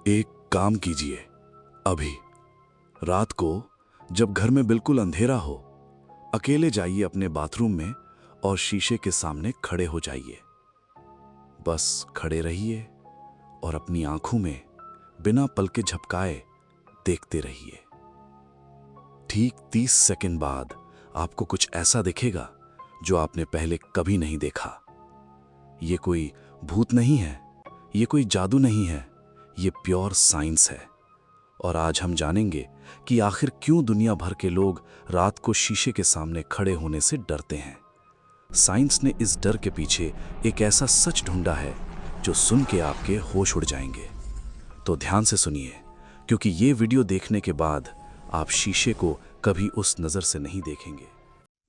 एक काम कीजिए, अभी रात को जब घर में बिल्कुल अंधेरा हो, अकेले जाइए अपने बाथरूम में और शीशे के सामने खड़े हो जाइए। बस खड़े रहिए और अपनी आंखों में बिना पलके झपकाए देखते रहिए। ठीक 30 सेकंड बाद आपको कुछ ऐसा दिखेगा जो आपने पहले कभी नहीं देखा। ये कोई भूत नहीं है, ये कोई जादू नहीं है, ये प्योर साइंस है। और आज हम जानेंगे कि आखिर क्यों दुनिया भर के लोग रात को शीशे के सामने खड़े होने से डरते हैं। साइंस ने इस डर के पीछे एक ऐसा सच ढूंढा है जो सुन के आपके होश उड़ जाएंगे। तो ध्यान से सुनिए, क्योंकि ये वीडियो देखने के बाद आप शीशे को कभी उस नजर से नहीं देखेंगे।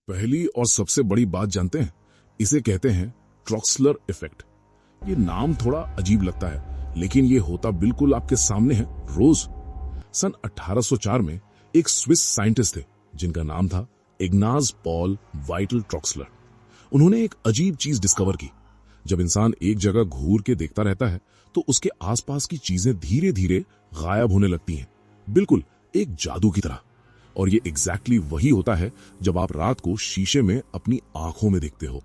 पहली और सबसे बड़ी बात जानते हैं, इसे कहते हैं ट्रॉक्सलर इफेक्ट। ये नाम थोड़ा अजीब लगता है, लेकिन ये होता बिल्कुल आपके सामने है रोज। सन 1804 में एक स्विस साइंटिस्ट थे जिनका नाम था इग्नाज पॉल वाइटल ट्रॉक्सलर। उन्होंने एक अजीब चीज डिस्कवर की। जब इंसान एक जगह घूर के देखता रहता है तो उसके आसपास की चीजें धीरे धीरे गायब होने लगती हैं, बिल्कुल एक जादू की तरह। और ये एग्जैक्टली वही होता है जब आप रात को शीशे में अपनी आंखों में देखते हो।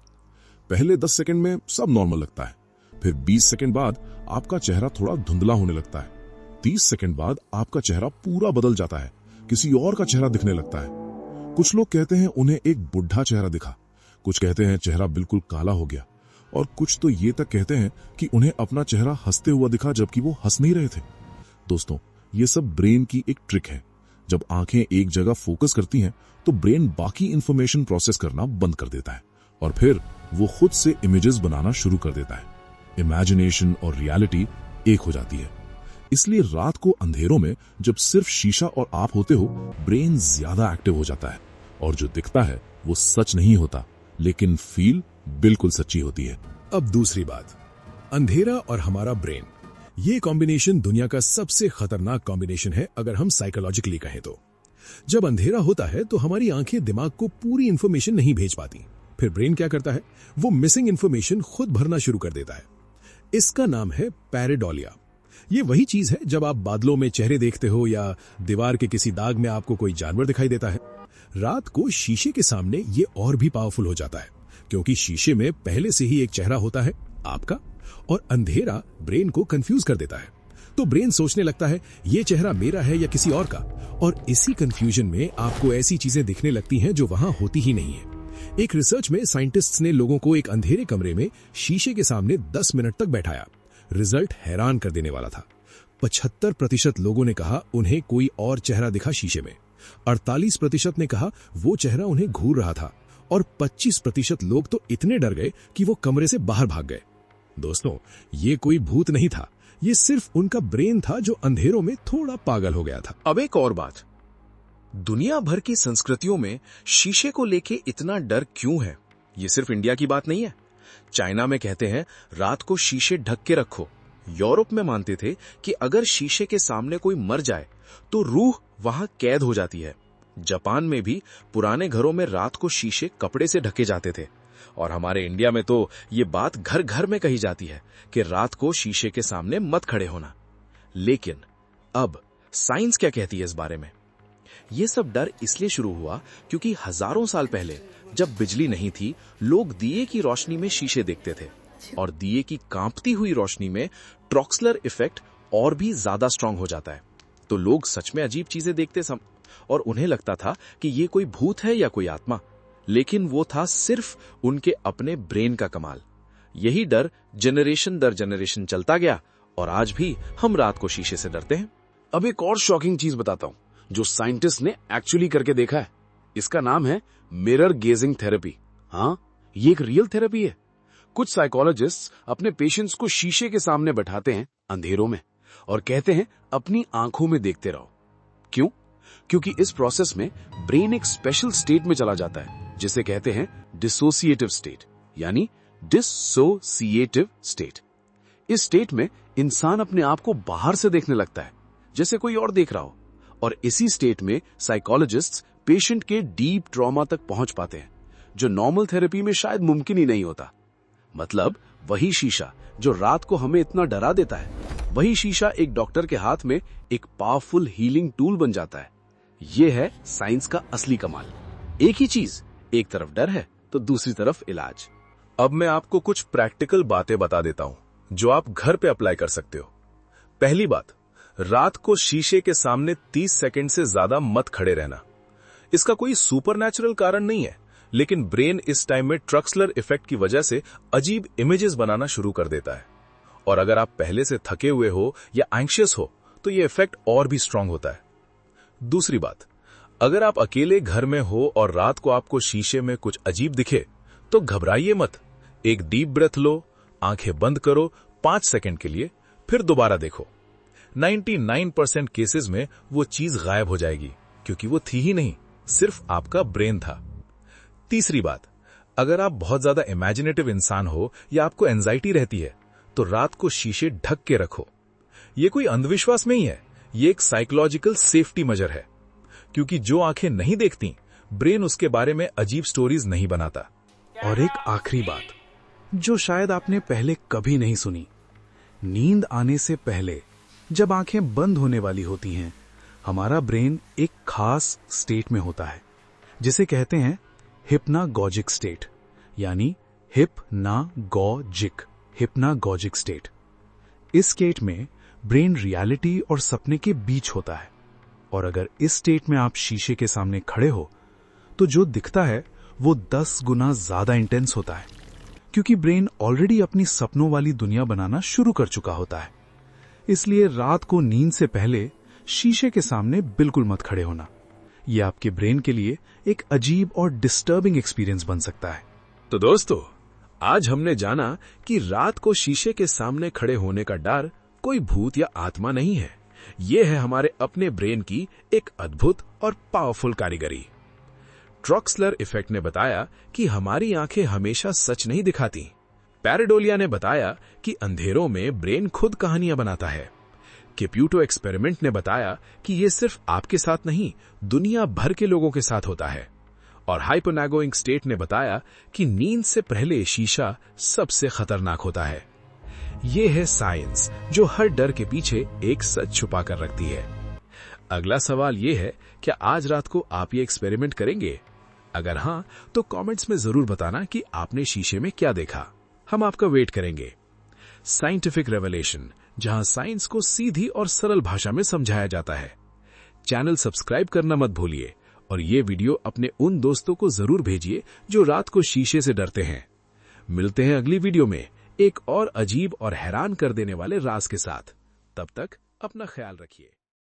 पहले 10 सेकंड में सब नॉर्मल लगता है, फिर 20 सेकंड बाद आपका चेहरा थोड़ा धुंधला होने लगता है। 30 सेकंड बाद आपका चेहरा पूरा बदल जाता है, किसी और का चेहरा दिखने लगता है। कुछ लोग कहते हैं उन्हें एक बुढ़ा चेहरा दिखा, कुछ कहते हैं चेहरा बिल्कुल काला हो गया, और कुछ तो ये तक कहते हैं कि उन्हें अपना चेहरा हंसते हुआ दिखा जबकि वो हंस नहीं रहे थे। दोस्तों, ये सब ब्रेन की एक ट्रिक है। जब आंखें एक जगह फोकस करती हैं तो ब्रेन बाकी इंफॉर्मेशन प्रोसेस करना बंद कर देता है और फिर वो खुद से इमेजेस बनाना शुरू कर देता है। इमेजिनेशन और रियलिटी एक हो जाती है। इसलिए रात को अंधेरों में जब सिर्फ शीशा और आप होते हो, ब्रेन ज्यादा एक्टिव हो जाता है और जो दिखता है वो सच नहीं होता, लेकिन फील बिल्कुल सच्ची होती है। अब दूसरी बात, अंधेरा और हमारा ब्रेन, ये कॉम्बिनेशन दुनिया का सबसे खतरनाक कॉम्बिनेशन है अगर हम साइकोलॉजिकली कहें तो। जब अंधेरा होता है तो हमारी आंखें दिमाग को पूरी इंफॉर्मेशन नहीं भेज पाती। फिर ब्रेन क्या करता है, वो मिसिंग इंफॉर्मेशन खुद भरना शुरू कर देता है। इसका नाम है पैरेडोलिया। ये वही चीज है जब आप बादलों में चेहरे देखते हो या दीवार के किसी दाग में आपको कोई जानवर दिखाई देता है। रात को शीशे के सामने ये और भी पावरफुल हो जाता है, क्योंकि शीशे में पहले से ही एक चेहरा होता है आपका, और अंधेरा ब्रेन को कंफ्यूज कर देता है। तो ब्रेन सोचने लगता है ये चेहरा मेरा है या किसी और का, और इसी कंफ्यूजन में आपको ऐसी चीजें दिखने लगती हैं जो वहां होती ही नहीं है। एक रिसर्च में साइंटिस्ट्स ने लोगों को एक अंधेरे कमरे में शीशे के सामने 10 मिनट तक बैठाया। रिजल्ट हैरान कर देने वाला था। 75% लोगों ने कहा उन्हें कोई और चेहरा दिखा शीशे में, 48% ने कहा वो चेहरा उन्हें घूर रहा था, और 25% लोग तो इतने डर गए कि वो कमरे से बाहर भाग गए। दोस्तों, ये कोई भूत नहीं था, ये सिर्फ उनका ब्रेन था जो अंधेरों में थोड़ा पागल हो गया था। अब एक और बात, दुनिया भर की संस्कृतियों में शीशे को लेके इतना डर क्यों है? ये सिर्फ इंडिया की बात नहीं है। चाइना में कहते हैं रात को शीशे ढक के रखो। यूरोप में मानते थे कि अगर शीशे के सामने कोई मर जाए तो रूह वहां कैद हो जाती है। जापान में भी पुराने घरों में रात को शीशे कपड़े से ढके जाते थे। और हमारे इंडिया में तो ये बात घर घर में कही जाती है कि रात को शीशे के सामने मत खड़े होना। लेकिन अब साइंस क्या कहती है इस बारे में? ये सब डर इसलिए शुरू हुआ क्योंकि हजारों साल पहले जब बिजली नहीं थी, लोग दिए की रोशनी में शीशे देखते थे, और दिए की कांपती हुई रोशनी में ट्रॉक्सलर इफेक्ट और भी ज्यादा स्ट्रांग हो जाता है। तो लोग सच में अजीब चीजें देखते और उन्हें लगता था कि ये कोई भूत है या कोई आत्मा, लेकिन वो था सिर्फ उनके अपने ब्रेन का कमाल। यही डर जनरेशन दर जनरेशन चलता गया और आज भी हम रात को शीशे से डरते हैं। अब एक और शॉकिंग चीज बताता हूं जो साइंटिस्ट ने एक्चुअली करके देखा है। इसका नाम है मिरर गेजिंग थेरेपी। हाँ, ये एक रियल थेरेपी है। कुछ साइकोलॉजिस्ट्स अपने पेशेंट्स को शीशे के सामने बैठाते हैं अंधेरों में और कहते हैं अपनी आंखों में देखते रहो। क्यों? क्योंकि इस प्रोसेस में ब्रेन एक स्पेशल स्टेट में चला जाता है जिसे कहते हैं डिसोसिएटिव स्टेट, यानी डिसोसिएटिव स्टेट। इस स्टेट में इंसान अपने आप को बाहर से देखने लगता है, जैसे कोई और देख रहा हो, और इसी स्टेट में साइकोलॉजिस्ट्स पेशेंट के डीप ट्रॉमा तक पहुंच पाते हैं, जो नॉर्मल थेरेपी में शायद मुमकिन ही नहीं होता। मतलब वही शीशा जो रात को हमें इतना डरा देता है, वही शीशा एक डॉक्टर के हाथ में एक पावरफुल हीलिंग टूल बन जाता है। यह है साइंस का असली कमाल। एक ही चीज, एक तरफ डर है तो दूसरी तरफ इलाज। अब मैं आपको कुछ प्रैक्टिकल बातें बता देता हूं जो आप घर पे अप्लाई कर सकते हो। पहली बात, रात को शीशे के सामने 30 सेकंड से ज्यादा मत खड़े रहना। इसका कोई सुपरनैचुरल कारण नहीं है, लेकिन ब्रेन इस टाइम में ट्रक्सलर इफेक्ट की वजह से अजीब इमेजेस बनाना शुरू कर देता है। और अगर आप पहले से थके हुए हो या एंग्शियस हो तो ये इफेक्ट और भी स्ट्रांग होता है। दूसरी बात, अगर आप अकेले घर में हो और रात को आपको शीशे में कुछ अजीब दिखे तो घबराइए मत। एक डीप ब्रेथ लो, आंखें बंद करो 5 सेकंड के लिए, फिर दोबारा देखो। 99% केसेस में वो चीज गायब हो जाएगी, क्योंकि वो थी ही नहीं, सिर्फ आपका ब्रेन था। तीसरी बात, अगर आप बहुत ज्यादा इमेजिनेटिव इंसान हो या आपको एंजाइटी रहती है तो रात को शीशे ढक के रखो। ये कोई अंधविश्वास नहीं है, ये एक साइकोलॉजिकल सेफ्टी मेजर है, क्योंकि जो आंखें नहीं देखती, ब्रेन उसके बारे में अजीब स्टोरीज नहीं बनाता। और एक आखिरी बात जो शायद आपने पहले कभी नहीं सुनी, नींद आने से पहले जब आंखें बंद होने वाली होती हैं, हमारा ब्रेन एक खास स्टेट में होता है जिसे कहते हैं हिप्नागॉजिक स्टेट, यानी हिप्नागॉजिक स्टेट। इस स्टेट में ब्रेन रियलिटी और सपने के बीच होता है। और अगर इस स्टेट में आप शीशे के सामने खड़े हो तो जो दिखता है वो 10 गुना ज्यादा इंटेंस होता है, क्योंकि ब्रेन ऑलरेडी अपनी सपनों वाली दुनिया बनाना शुरू कर चुका होता है। इसलिए रात को नींद से पहले शीशे के सामने बिल्कुल मत खड़े होना। यह आपके ब्रेन के लिए एक अजीब और डिस्टर्बिंग एक्सपीरियंस बन सकता है। तो दोस्तों, आज हमने जाना कि रात को शीशे के सामने खड़े होने का डर कोई भूत या आत्मा नहीं है। यह है हमारे अपने ब्रेन की एक अद्भुत और पावरफुल कारीगरी। ट्रक्सलर इफेक्ट ने बताया कि हमारी आंखें हमेशा सच नहीं दिखाती। पैराडोलिया ने बताया कि अंधेरों में ब्रेन खुद कहानियां बनाता है। कैप्यूटो एक्सपेरिमेंट ने बताया कि यह सिर्फ आपके साथ नहीं, दुनिया भर के लोगों के साथ होता है। और हाइपरनैगोइंग स्टेट ने बताया कि नींद से पहले शीशा सबसे खतरनाक होता है। यह है साइंस जो हर डर के पीछे एक सच छुपा कर रखती है। अगला सवाल यह है, क्या आज रात को आप ये एक्सपेरिमेंट करेंगे? अगर हां, तो कमेंट्स में जरूर बताना कि आपने शीशे में क्या देखा। हम आपका वेट करेंगे। साइंटिफिक रेवलेशन, जहां साइंस को सीधी और सरल भाषा में समझाया जाता है। चैनल सब्सक्राइब करना मत भूलिए और ये वीडियो अपने उन दोस्तों को जरूर भेजिए जो रात को शीशे से डरते हैं। मिलते हैं अगली वीडियो में एक और अजीब और हैरान कर देने वाले राज के साथ। तब तक अपना ख्याल रखिए।